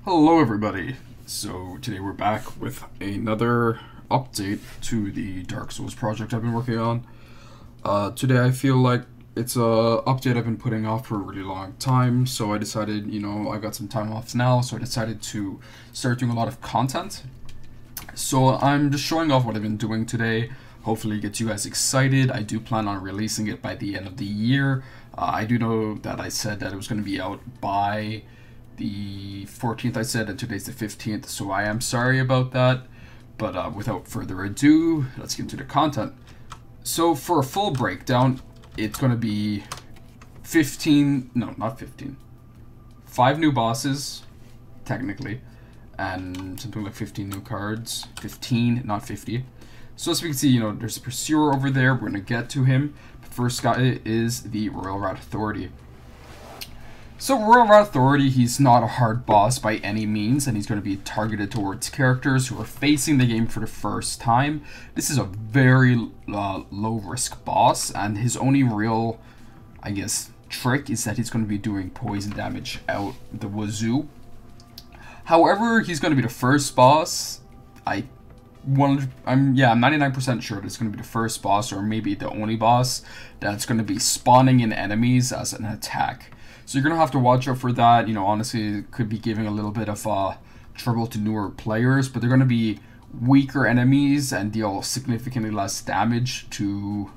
Hello everybody! So today we're back with another update to the Dark Souls project I've been working on. Today I feel like it's a update I've been putting off for a really long time, so I decided, I got some time off now, so I decided to start doing a lot of content. So I'm just showing off what I've been doing today. Hopefully it gets you guys excited. I do plan on releasing it by the end of the year. I do know that I said that it was going to be out by the 14th, I said, and today's the 15th, so I am sorry about that. But without further ado, let's get into the content. So for a full breakdown, it's going to be 5 new bosses, technically, and something like 15 new cards. 15, not 50. So as we can see, there's a Pursuer over there. We're going to get to him. The first guy is the Royal Rat Authority. So Royal Rat Authority, he's not a hard boss by any means, and he's going to be targeted towards characters who are facing the game for the first time. This is a very low-risk boss, and his only real, trick is that he's going to be doing poison damage out the wazoo. However, he's going to be the first boss. I'm 99% sure that it's going to be the first boss, or maybe the only boss, that's going to be spawning in enemies as an attack. So you're going to have to watch out for that. Honestly, it could be giving a little bit of trouble to newer players, but they're going to be weaker enemies and deal significantly less damage to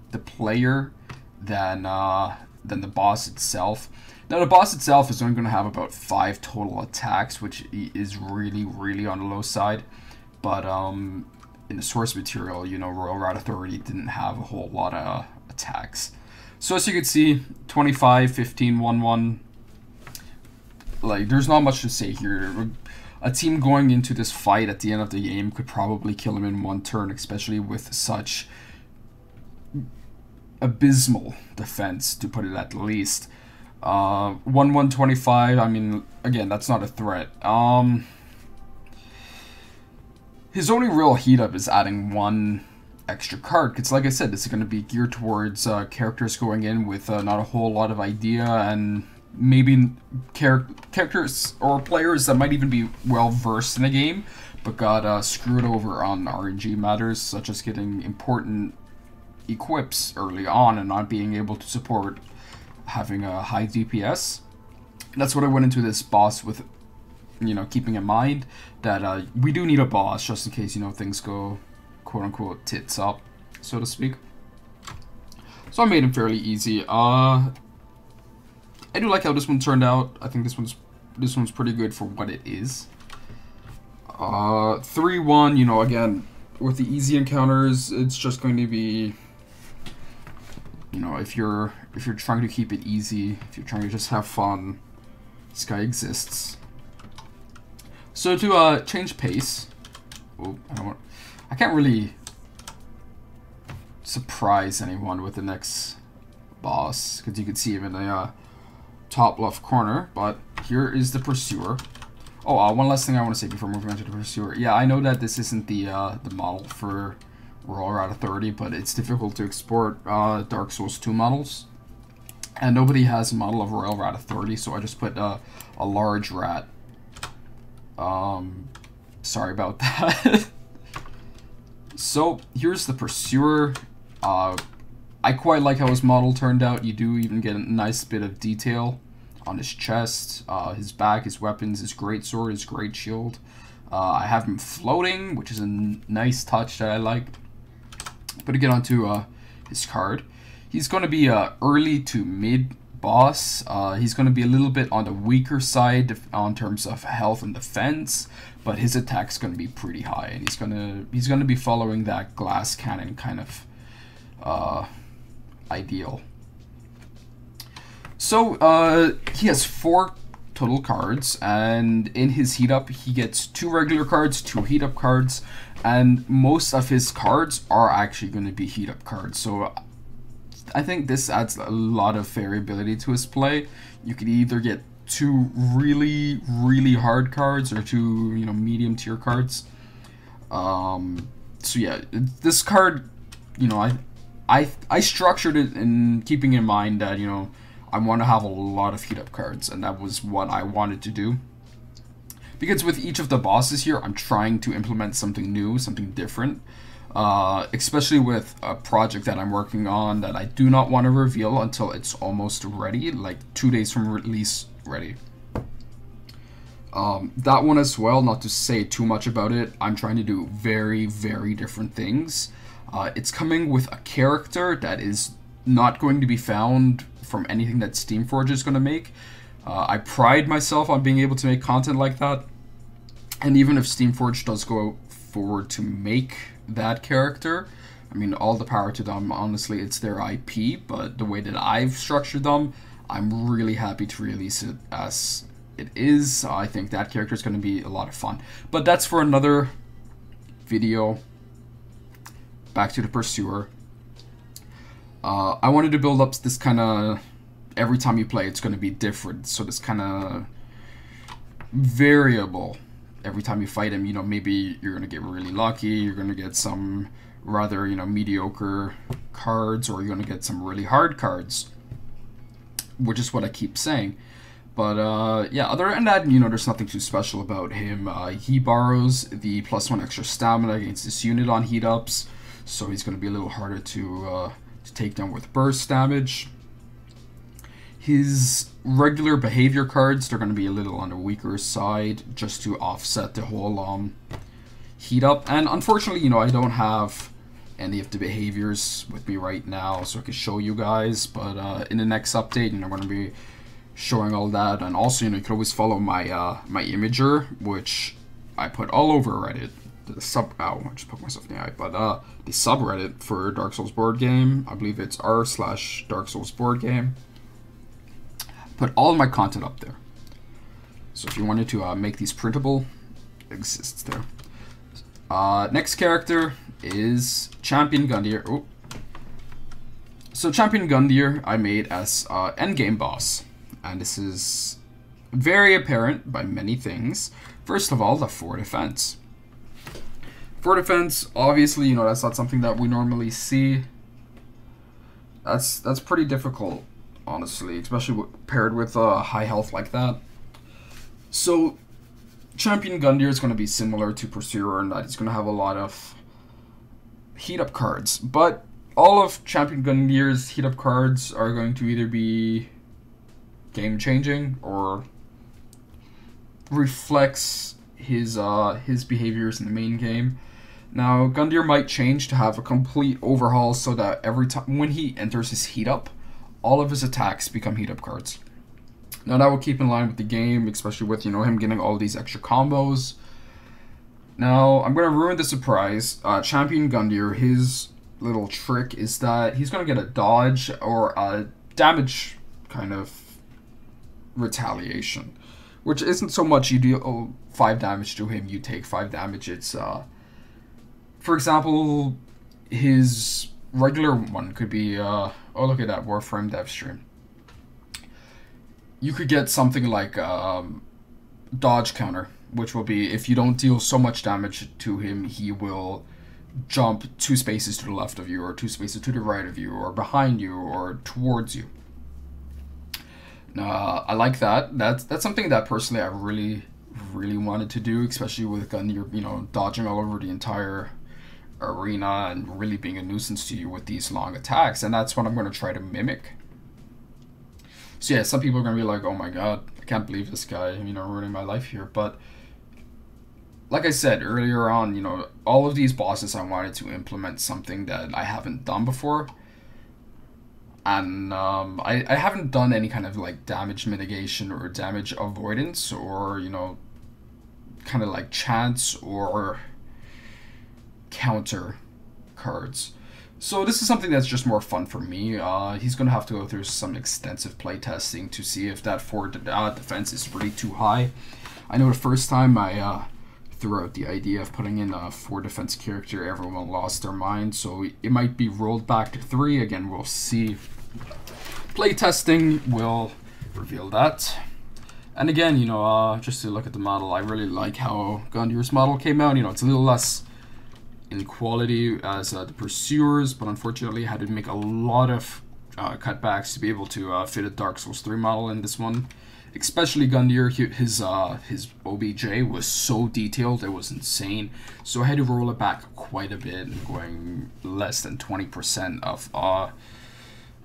the player than the boss itself. Now, the boss itself is only going to have about 5 total attacks, which is really, really on the low side. But in the source material, Royal Rat Authority didn't have a whole lot of attacks. So as you can see, 25, 15, 1, 1. Like, there's not much to say here. A team going into this fight at the end of the game could probably kill him in one turn, especially with such abysmal defense, to put it at least. 1, 1, 25, I mean, again, that's not a threat. His only real heat up is adding 1 extra card, because like I said, this is going to be geared towards characters going in with not a whole lot of idea, and maybe characters or players that might even be well versed in the game but got screwed over on RNG matters, such as getting important equips early on and not being able to support having a high DPS. That's what I went into this boss with, keeping in mind that we do need a boss just in case things go quote-unquote tits up, so to speak. So I made him fairly easy. I do like how this one turned out. I think this one's pretty good for what it is. 3-1, again, with the easy encounters, it's just going to be, if you're trying to keep it easy, if you're trying to just have fun, this guy exists. So to change pace, I can't really surprise anyone with the next boss, because you can see him in the top left corner, but here is the Pursuer. Oh, one last thing I want to say before moving on to the Pursuer. Yeah, I know that this isn't the model for Royal Rat Authority, but it's difficult to export Dark Souls 2 models, and nobody has a model of Royal Rat Authority, so I just put a large rat. Sorry about that. So here's the Pursuer. I quite like how his model turned out. You do even get a nice bit of detail on his chest, his back, his weapons, his greatsword, his great shield. I have him floating, which is a nice touch that I like. But to get onto his card, he's going to be a early to mid boss. He's going to be a little bit on the weaker side in terms of health and defense, but his attack's going to be pretty high, and he's going to be following that glass cannon kind of ideal. So he has 4 total cards, and in his heat up he gets 2 regular cards, 2 heat up cards, and most of his cards are actually going to be heat up cards. So I think this adds a lot of variability to his play. You could either get 2 really, really hard cards or 2, medium tier cards. So yeah, this card, I structured it in keeping in mind that, I want to have a lot of heat up cards, and that was what I wanted to do. Because with each of the bosses here, I'm trying to implement something new, something different. Especially with a project that I'm working on that I do not want to reveal until it's almost ready, like 2 days from release ready. That one as well, not to say too much about it, I'm trying to do very, very different things. It's coming with a character that is not going to be found from anything that Steamforge is going to make. I pride myself on being able to make content like that. And even if Steamforge does go forward to make that character, I mean, all the power to them. Honestly, it's their IP, but the way that I've structured them, I'm really happy to release it as it is. I think that character is going to be a lot of fun. But that's for another video. Back to the Pursuer. I wanted to build up this kind of, every time you play, it's going to be different. So this kind of variable. Every time you fight him, you know, maybe you're going to get really lucky. You're going to get some rather, you know, mediocre cards, or you're going to get some really hard cards, which is what I keep saying. But yeah, other than that, you know, there's nothing too special about him. He borrows the +1 extra stamina against this unit on heat ups, so he's going to be a little harder to take down with burst damage. His regular behavior cards, they're going to be a little on the weaker side, just to offset the whole heat up. And unfortunately, you know, I don't have any of the behaviors with me right now, so I can show you guys. But in the next update, you know, I'm going to be showing all that. And also, you know, you can always follow my my imager, which I put all over Reddit. The I just poked myself in the eye. But the subreddit for Dark Souls board game, I believe it's r/Dark Souls board game. Put all of my content up there. So if you wanted to make these printable, it exists there. Next character is Champion Gundyr. Oh. So Champion Gundyr I made as endgame boss. And this is very apparent by many things. First of all, the 4 defense. 4 defense, obviously, you know, that's not something that we normally see. That's pretty difficult, honestly, especially paired with high health like that. So Champion Gundyr is going to be similar to Pursuer in that he's going to have a lot of heat up cards, but all of Champion Gundyr's heat up cards are going to either be game changing or reflects his behaviors in the main game. Now Gundyr might change to have a complete overhaul so that every time when he enters his heat up, all of his attacks become heat up cards. Now that will keep in line with the game, especially with, you know, him getting all these extra combos. Now I'm gonna ruin the surprise. Champion Gundyr, his little trick is that he's gonna get a dodge or a damage kind of retaliation, which isn't so much you deal 5 damage to him, you take 5 damage. It's for example, his regular one could be oh, look at that Warframe dev stream. You could get something like dodge counter, which will be if you don't deal so much damage to him, he will jump 2 spaces to the left of you, or 2 spaces to the right of you, or behind you, or towards you. I like that. That's something that personally I really wanted to do, especially with Gundyr, you know, dodging all over the entire arena and really being a nuisance to you with these long attacks, and that's what I'm going to try to mimic. So yeah, some people are going to be like, oh my god, I can't believe this guy, you know, ruining my life here. But like I said earlier on, you know, all of these bosses I wanted to implement something that I haven't done before. And I haven't done any kind of like damage mitigation or damage avoidance, or, you know, kind of like chance or counter cards. So this is something that's just more fun for me. He's going to have to go through some extensive playtesting to see if that 4 defense is really too high. I know the first time I threw out the idea of putting in a 4 defense character, everyone lost their mind, so it might be rolled back to 3. Again, we'll see. Playtesting will reveal that. And again, you know, just to look at the model, I really like how Gundyr's model came out. You know, it's a little less in quality as the Pursuers, but unfortunately I had to make a lot of cutbacks to be able to fit a Dark Souls 3 model in this one. especially Gundyr. His OBJ was so detailed, it was insane. So I had to roll it back quite a bit, going less than 20% of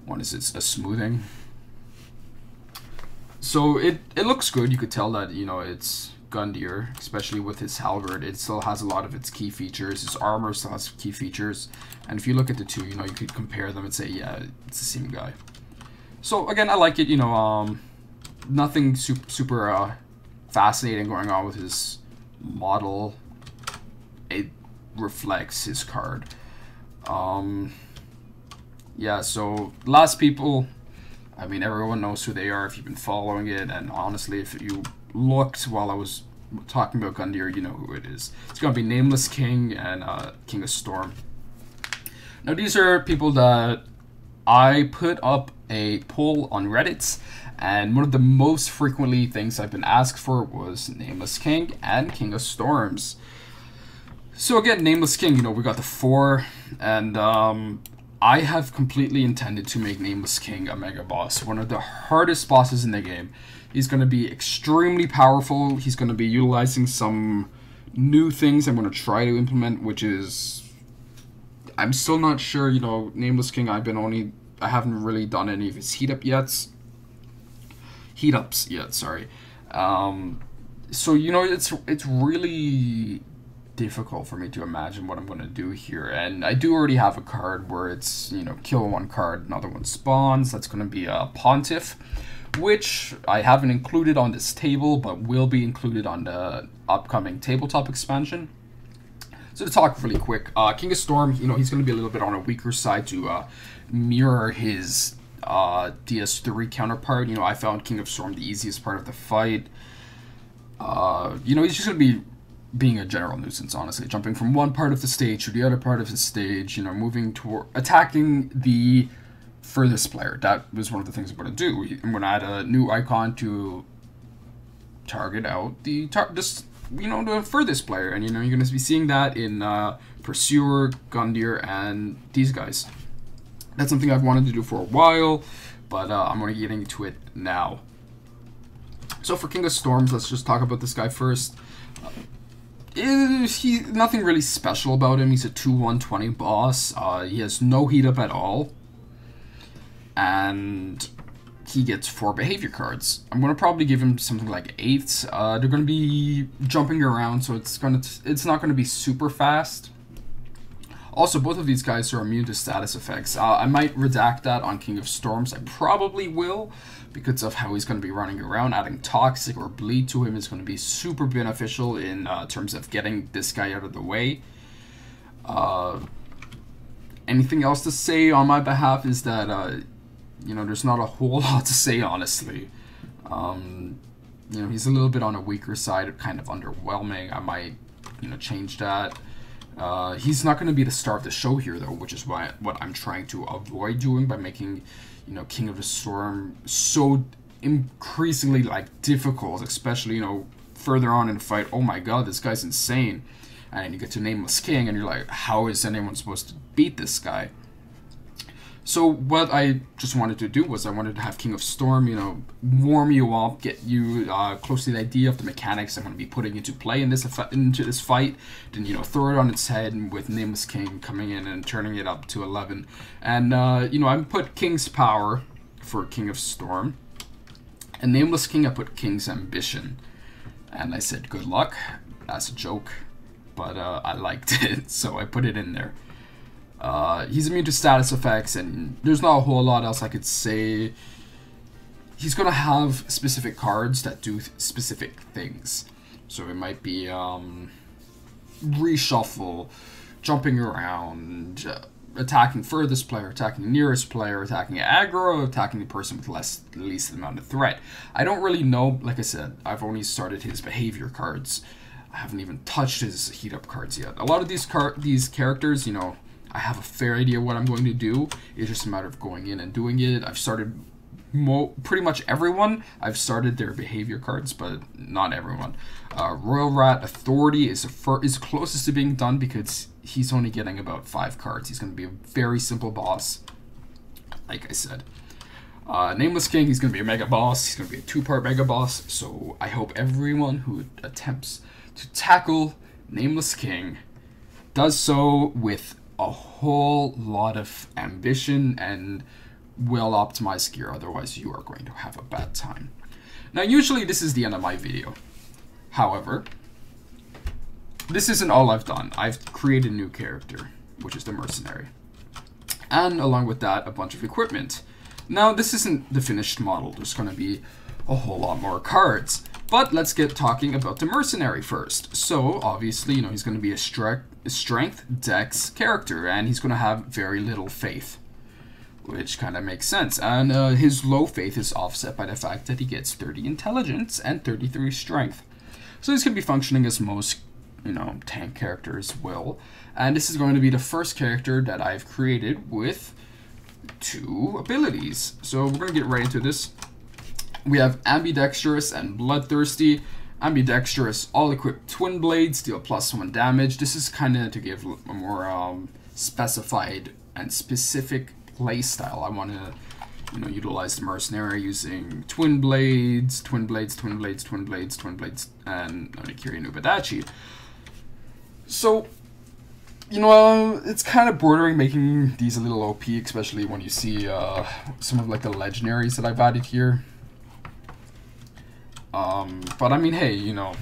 what is it, a smoothing. So it looks good. You could tell that, you know, it's Gundyr, especially with his halberd. It still has a lot of its key features. His armor still has key features, and if you look at the two, you know, you could compare them and say, yeah, it's the same guy. So again, I like it. You know, nothing super fascinating going on with his model. It reflects his card. Yeah. So last people, I mean, everyone knows who they are if you've been following it, and honestly, if you looked while I was talking about Gundyr, you know who it is. It's going to be Nameless King and King of Storm. Now, these are people that I put up a poll on Reddit, and one of the most frequently things I've been asked for was Nameless King and King of Storms. So again, Nameless King, you know, we got the 4, and I have completely intended to make Nameless King a mega boss, one of the hardest bosses in the game. He's going to be extremely powerful. He's going to be utilizing some new things I'm going to try to implement, which is, I'm still not sure, you know, Nameless King, I haven't really done any of his heat ups yet, sorry. So, you know, it's really difficult for me to imagine what I'm going to do here, and I do already have a card where it's, you know, kill one card, another one spawns. That's going to be a Pontiff, which I haven't included on this table, but will be included on the upcoming tabletop expansion. So to talk really quick, King of Storm, you know, he's going to be a little bit on a weaker side to mirror his DS3 counterpart. You know, I found King of Storm the easiest part of the fight. You know, he's just going to be being a general nuisance, honestly. Jumping from one part of the stage to the other part of the stage, you know, moving toward, attacking the furthest player. That was one of the things I'm going to do. I'm going to add a new icon to target out the furthest player, and you know, you're going to be seeing that in Pursuer, Gundyr, and these guys. That's something I've wanted to do for a while, but I'm going to get into it now. So for King of Storms, let's just talk about this guy first. Nothing really special about him. He's a 2/120 boss. He has no heat up at all, and he gets 4 behavior cards. I'm gonna probably give him something like 8. They're gonna be jumping around, so it's not gonna be super fast. Also, both of these guys are immune to status effects. I might redact that on King of Storms. I probably will, because of how he's going to be running around. Adding Toxic or Bleed to him is going to be super beneficial in terms of getting this guy out of the way. Anything else to say on my behalf is that, you know, there's not a whole lot to say, honestly. You know, he's a little bit on a weaker side, kind of underwhelming. I might, you know, change that. He's not going to be the star of the show here, though, which is what I'm trying to avoid doing by making, you know, King of the Storm so increasingly, like, difficult, especially, you know, further on in the fight. Oh my god, this guy's insane. And you get to Nameless King, and you're like, how is anyone supposed to beat this guy? So what I just wanted to do was I wanted to have King of Storm, you know, warm you up, get you close to the idea of the mechanics I'm going to be putting into play in this fight, then, you know, throw it on its head with Nameless King coming in and turning it up to 11. And, you know, I put King's Power for King of Storm, and Nameless King I put King's Ambition. And I said, good luck. That's a joke, but I liked it, so I put it in there. He's immune to status effects, and there's not a whole lot else I could say. He's gonna have specific cards that do specific things. So it might be reshuffle, jumping around, attacking furthest player, attacking nearest player, attacking aggro, attacking the person with least amount of threat. I don't really know. Like I said, I've only started his behavior cards. I haven't even touched his heat up cards yet. A lot of these characters, you know, I have a fair idea what I'm going to do. It's just a matter of going in and doing it. I've started pretty much everyone. I've started their behavior cards, but not everyone. Royal Rat Authority is closest to being done because he's only getting about 5 cards. He's going to be a very simple boss, like I said. Nameless King, he's going to be a mega boss. He's going to be a 2-part mega boss. So I hope everyone who attempts to tackle Nameless King does so with a whole lot of ambition and well-optimized gear. Otherwise, you are going to have a bad time. Now, usually this is the end of my video. However, this isn't all I've done. I've created a new character, which is the Mercenary. And along with that, a bunch of equipment. Now, this isn't the finished model. There's going to be a whole lot more cards. But let's get talking about the Mercenary first. So, obviously, you know, he's going to be a strength dex character, and he's going to have very little faith, which kind of makes sense. And his low faith is offset by the fact that he gets 30 intelligence and 33 strength. So he's going to be functioning as most, you know, tank characters will. And this is going to be the first character that I've created with 2 abilities. So we're going to get right into this. We have Ambidextrous and Bloodthirsty. Ambidextrous, all equipped twin blades, deal +1 damage. This is kind of to give a more specified and specific playstyle. I want to, you know, utilize the Mercenary using twin blades, twin blades, twin blades, twin blades, twin blades, and Onikiri and Ubadachi. So, you know, it's kind of bordering making these a little OP, especially when you see some of like the legendaries that I've added here. But I mean, hey, you know,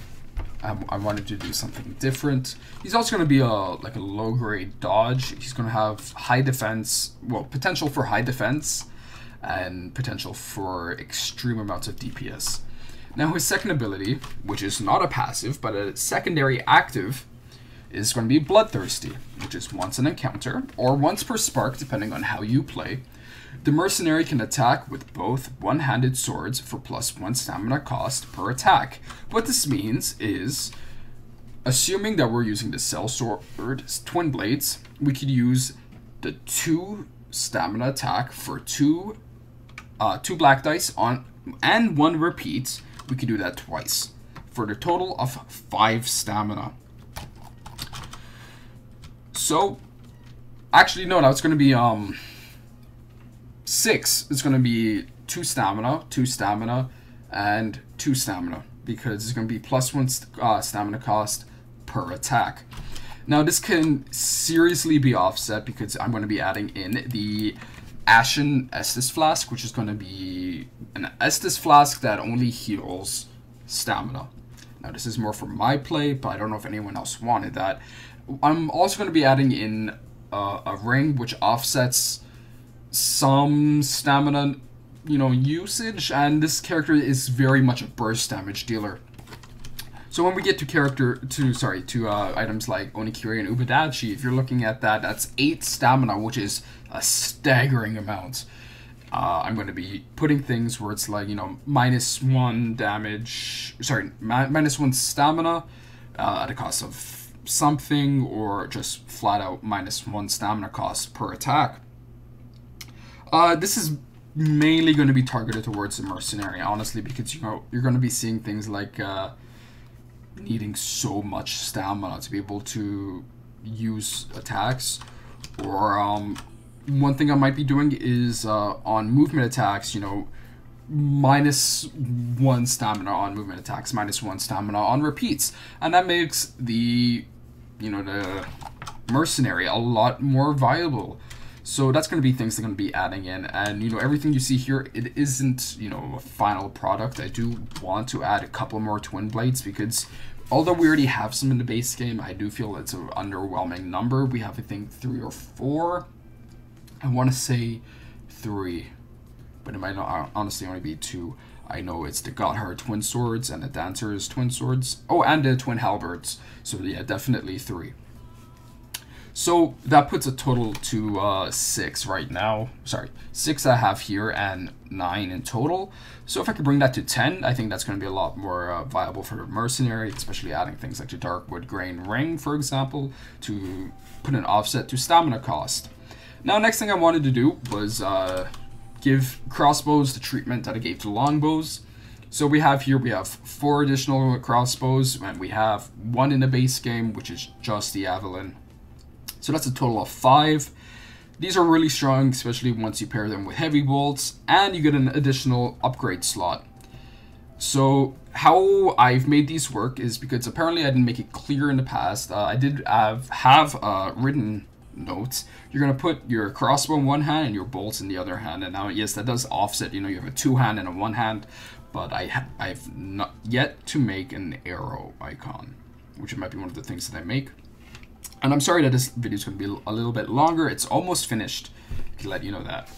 I wanted to do something different. He's also going to be like a low-grade dodge. He's going to have high defense, well, potential for high defense, and potential for extreme amounts of DPS. Now, his second ability, which is not a passive, but a secondary active, is going to be Bloodthirsty, which is once an encounter, or once per spark, depending on how you play. The Mercenary can attack with both one-handed swords for +1 stamina cost per attack. What this means is, assuming that we're using the Cell Sword Twin Blades, we could use the 2 stamina attack for 2 black dice on and 1 repeat. We could do that twice for the total of 5 stamina. So, actually, no, it's going to be 6. It's going to be 2 stamina, 2 stamina, and 2 stamina, because it's going to be +1 stamina cost per attack. Now, this can seriously be offset because I'm going to be adding in the Ashen Estus Flask, which is going to be an Estus Flask that only heals stamina. Now, this is more for my play, but I don't know if anyone else wanted that. I'm also going to be adding in a ring which offsets some stamina, you know, usage, and this character is very much a burst damage dealer. So when we get to items like Onikiri and Ubadachi, if you're looking at that, that's 8 stamina, which is a staggering amount. I'm going to be putting things where it's like, you know, -1 damage, -1 stamina at a cost of something, or just flat out -1 stamina cost per attack. This is mainly going to be targeted towards the Mercenary, honestly, because, you know, you're going to be seeing things like needing so much stamina to be able to use attacks. Or one thing I might be doing is on movement attacks, you know, -1 stamina on movement attacks, -1 stamina on repeats, and that makes the, you know, the Mercenary a lot more viable. So that's going to be things they're going to be adding in, and, you know, everything you see here, it isn't, you know, a final product. I do want to add a couple more twin blades, because although we already have some in the base game, I do feel it's an underwhelming number. We have, I think, 3 or 4. I want to say 3, but it might not honestly only be 2. I know it's the Gotthard twin swords and the Dancer's twin swords. Oh, and the twin halberds. So yeah, definitely 3. So that puts a total to 6 right now. Sorry, 6 I have here and 9 in total. So if I could bring that to 10, I think that's going to be a lot more viable for the Mercenary, especially adding things like the Darkwood Grain Ring, for example, to put an offset to stamina cost. Now, next thing I wanted to do was give crossbows the treatment that I gave to longbows. So we have 4 additional crossbows, and we have 1 in the base game, which is just the Avalon. So that's a total of 5. These are really strong, especially once you pair them with heavy bolts, and you get an additional upgrade slot. So how I've made these work is because apparently I didn't make it clear in the past. I did have written notes. You're going to put your crossbow in one hand and your bolts in the other hand. And now, yes, that does offset. You know, you have a two-hand and a one-hand. But I've not yet to make an arrow icon, which might be one of the things that I make. And I'm sorry that this video is going to be a little bit longer. It's almost finished, to let you know that.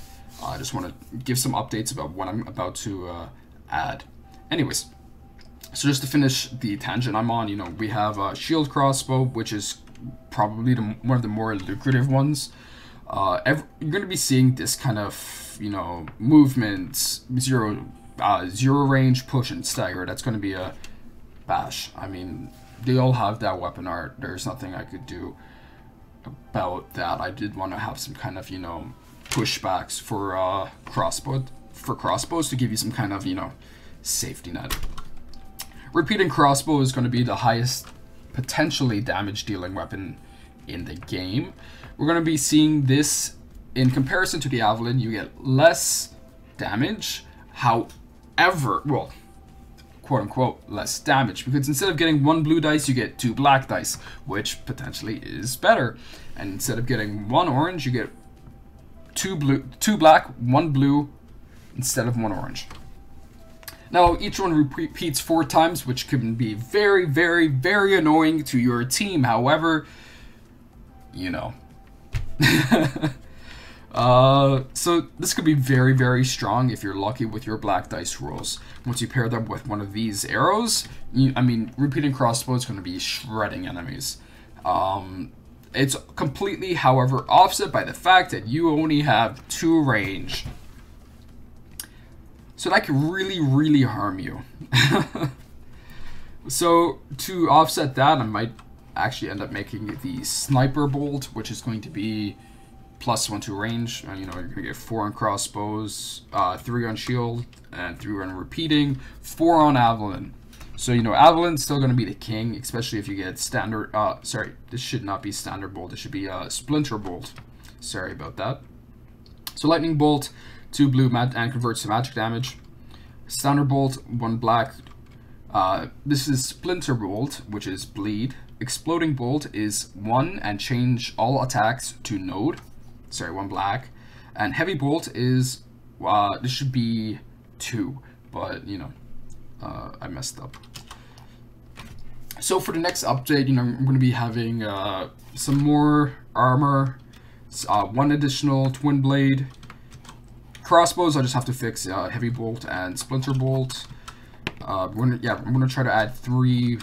I just want to give some updates about what I'm about to add. Anyways, so just to finish the tangent I'm on, you know, we have a shield crossbow, which is probably one of the more lucrative ones. You're going to be seeing this kind of, you know, movement, zero range, push, and stagger. That's going to be a bash. I mean, they all have that weapon art. There's nothing I could do about that. I did want to have some kind of, you know, pushbacks for crossbows to give you some kind of, you know, safety net. Repeating crossbow is going to be the highest potentially damage dealing weapon in the game. We're going to be seeing this in comparison to the javelin. You get less damage, however, well, quote unquote less damage, because instead of getting 1 blue dice you get 2 black dice, which potentially is better. And instead of getting 1 orange you get 2 black, 1 blue instead of 1 orange. Now each one repeats 4 times, which can be very, very, very annoying to your team. However, you know. So this could be very, very strong if you're lucky with your black dice rolls. Once you pair them with one of these arrows, I mean, repeating crossbow is going to be shredding enemies. It's completely, however, offset by the fact that you only have 2 range. So that could really, really harm you. So to offset that, I might actually end up making the sniper bolt, which is going to be +1 to range. You know, you're gonna get 4 on crossbows, 3 on shield, and 3 on repeating, 4 on javelin. So, you know, javelin's still gonna be the king, especially if you get standard. Sorry, this should not be standard bolt. It should be splinter bolt. Sorry about that. So lightning bolt, 2 blue and converts to magic damage. Standard bolt, 1 black. This is splinter bolt, which is bleed. Exploding bolt is 1 and change all attacks to node. Sorry, 1 black. And heavy bolt is this should be 2, but you know, I messed up. So for the next update, you know, I'm going to be having some more armor, 1 additional twin blade. Crossbows, I just have to fix heavy bolt and splinter bolt. I'm gonna try to add 3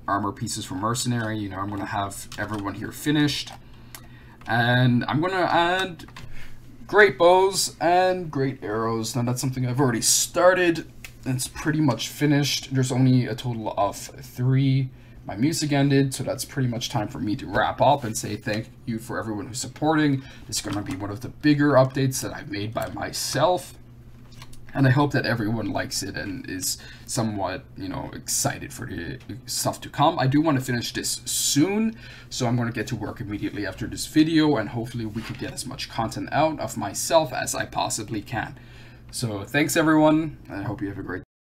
armor pieces for Mercenary. You know, I'm gonna have everyone here finished, and I'm gonna add great bows and great arrows. Now that's something I've already started. It's pretty much finished. There's only a total of 3. My music ended, so that's pretty much time for me to wrap up and say thank you for everyone who's supporting. This is going to be one of the bigger updates that I've made by myself, and I hope that everyone likes it and is somewhat, you know, excited for the stuff to come. I do want to finish this soon, so I'm going to get to work immediately after this video, and hopefully we can get as much content out of myself as I possibly can. So thanks everyone, and I hope you have a great day.